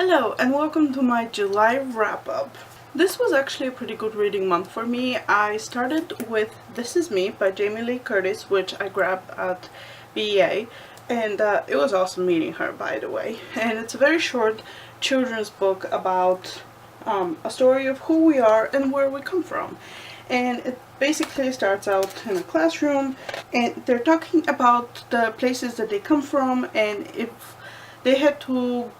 Hello and welcome to my July wrap-up. This was actually a pretty good reading month for me. I started with This Is Me by Jamie Lee Curtis, which I grabbed at BEA, and it was awesome meeting her, by the way. And it's a very short children's book about a story of who we are and where we come from. And it basically starts out in a classroom and they're talking about the places that they come from, and if they had to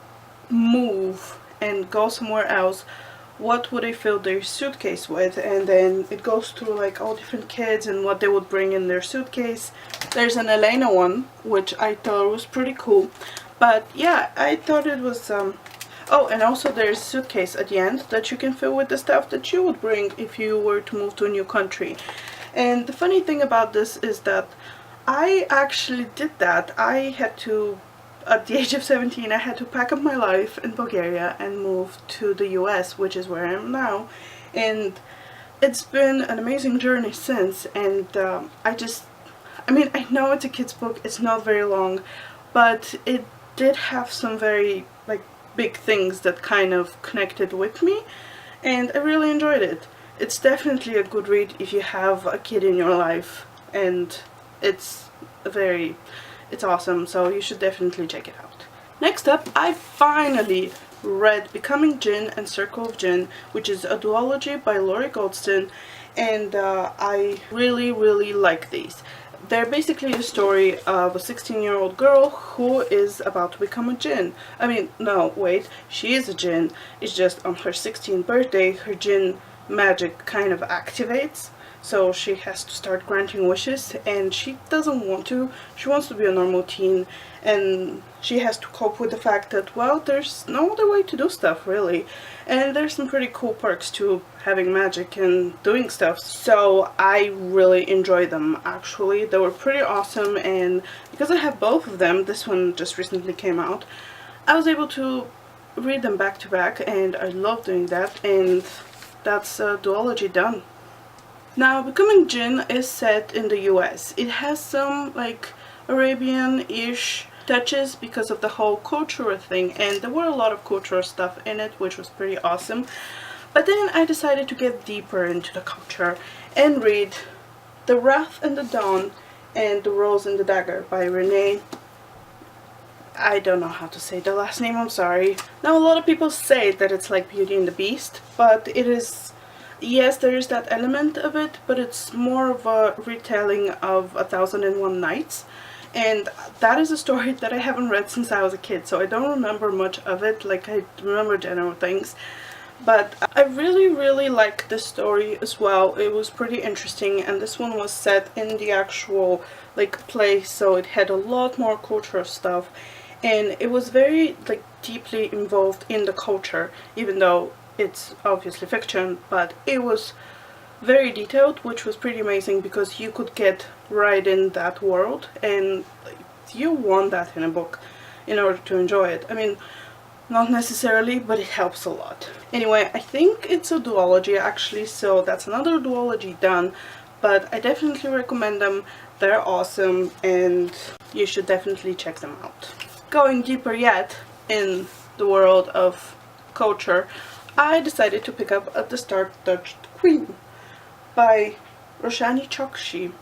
move and go somewhere else, what would they fill their suitcase with? And then it goes through like all different kids and what they would bring in their suitcase. There's an Elena one which I thought was pretty cool, but yeah, I thought it was oh, and also there's a suitcase at the end that you can fill with the stuff that you would bring if you were to move to a new country. And the funny thing about this is that I actually did that. I had to, at the age of 17, I had to pack up my life in Bulgaria and move to the US, which is where I am now. And it's been an amazing journey since, and I mean, I know it's a kid's book, it's not very long, but it did have some very, like, big things that kind of connected with me, and I really enjoyed it. It's definitely a good read if you have a kid in your life, and it's awesome, so you should definitely check it out. Next up, I finally read Becoming Jinn and Circle of Jinn, which is a duology by Laurie Goldston, and I really like these. They're basically the story of a 16-year-old girl who is about to become a jinn. I mean, no, wait, she is a jinn. It's just on her 16th birthday, her jinn magic kind of activates. So she has to start granting wishes, and she doesn't want to. She wants to be a normal teen, and she has to cope with the fact that, well, there's no other way to do stuff, really. And there's some pretty cool perks to having magic and doing stuff. So I really enjoyed them, actually. They were pretty awesome, and because I have both of them, this one just recently came out, I was able to read them back to back, and I love doing that, and that's a duology done. Now, Becoming Jinn is set in the US. It has some, like, Arabian-ish touches because of the whole cultural thing, and there were a lot of cultural stuff in it, which was pretty awesome. But then I decided to get deeper into the culture and read The Wrath and the Dawn and The Rose and the Dagger by Renee. I don't know how to say the last name, I'm sorry. Now, a lot of people say that it's like Beauty and the Beast, but it is... yes, there is that element of it, but it's more of a retelling of 1001 Nights, and that is a story that I haven't read since I was a kid, so I don't remember much of it. Like, I remember general things, but I really liked this story as well. It was pretty interesting, and this one was set in the actual, like, place, so it had a lot more cultural stuff, and it was very, like, deeply involved in the culture, even though it's obviously fiction, but it was very detailed, which was pretty amazing because you could get right in that world, and you want that in a book in order to enjoy it. I mean, not necessarily, but it helps a lot. Anyway, I think it's a duology actually, so that's another duology done, but I definitely recommend them. They're awesome, and you should definitely check them out. Going deeper yet in the world of culture, I decided to pick up At the Star-Touched Queen by Roshani Chokshi,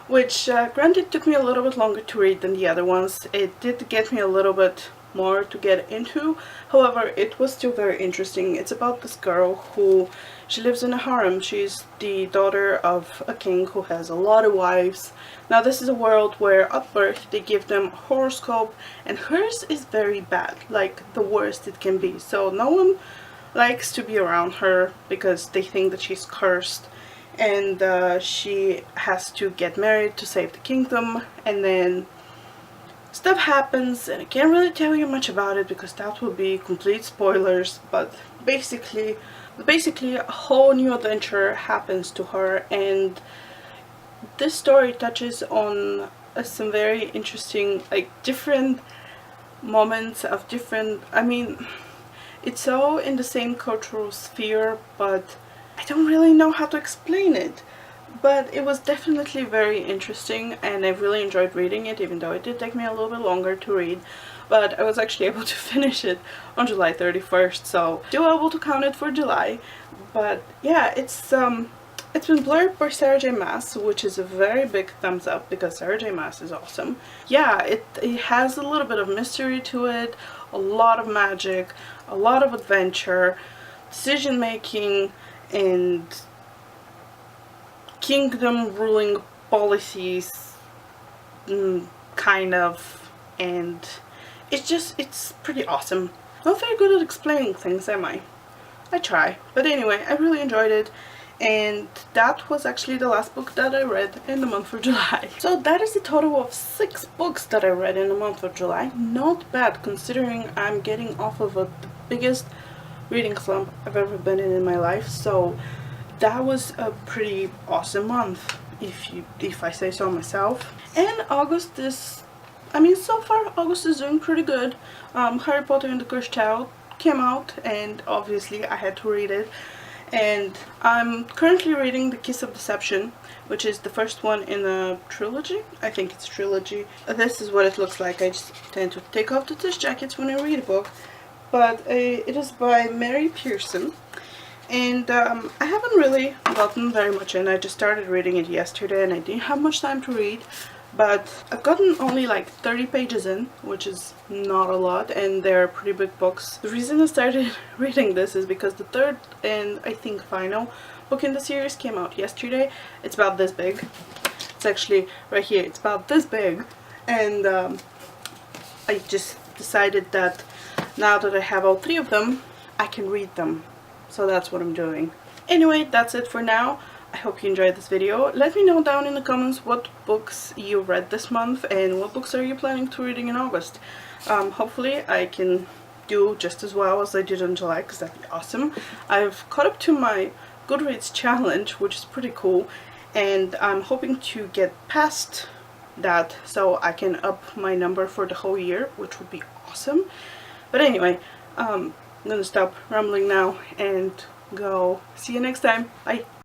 which granted took me a little bit longer to read than the other ones. It did get me a little bit more to get into, however it was still very interesting. It's about this girl who, she lives in a harem. She's the daughter of a king who has a lot of wives. Now, this is a world where at birth they give them a horoscope, and hers is very bad, like the worst it can be. So no one likes to be around her because they think that she's cursed, and she has to get married to save the kingdom, and then stuff happens, and I can't really tell you much about it because that would be complete spoilers, but basically a whole new adventure happens to her, and this story touches on some very interesting, like, different moments of different, I mean, it's all in the same cultural sphere, but I don't really know how to explain it. But it was definitely very interesting, and I really enjoyed reading it, even though it did take me a little bit longer to read. but I was actually able to finish it on July 31st, so still able to count it for July. But yeah, it's been blurred by Sarah J Maas, which is a very big thumbs up because Sarah J Maas is awesome. Yeah, it has a little bit of mystery to it, a lot of magic, a lot of adventure, decision making, and kingdom ruling policies, kind of, and it's pretty awesome. Not very good at explaining things, am I? I try. But anyway, I really enjoyed it, and that was actually the last book that I read in the month of July. So that is a total of 6 books that I read in the month of July. Not bad, considering I'm getting off of the biggest reading slump I've ever been in my life. So that was a pretty awesome month, if I say so myself. And August is, so far August is doing pretty good. Harry Potter and the Cursed Child came out, and obviously I had to read it. And I'm currently reading The Kiss of Deception, which is the first one in a trilogy. I think it's a trilogy. This is what it looks like. I just tend to take off the test jackets when I read a book. But it is by Mary Pearson. And I haven't really gotten very much in. I just started reading it yesterday and I didn't have much time to read. But I've gotten only like 30 pages in, which is not a lot, and they're pretty big books. The reason I started reading this is because the third and I think final book in the series came out yesterday. It's about this big. It's actually right here. It's about this big. And I just decided that now that I have all 3 of them, I can read them. So that's what I'm doing. Anyway, that's it for now. I hope you enjoyed this video. Let me know down in the comments what books you read this month and what books are you planning to reading in August. Hopefully I can do just as well as I did in July, because that'd be awesome. I've caught up to my Goodreads challenge, which is pretty cool, and I'm hoping to get past that so I can up my number for the whole year, which would be awesome. But anyway, I'm gonna stop rambling now and go. See you next time. Bye.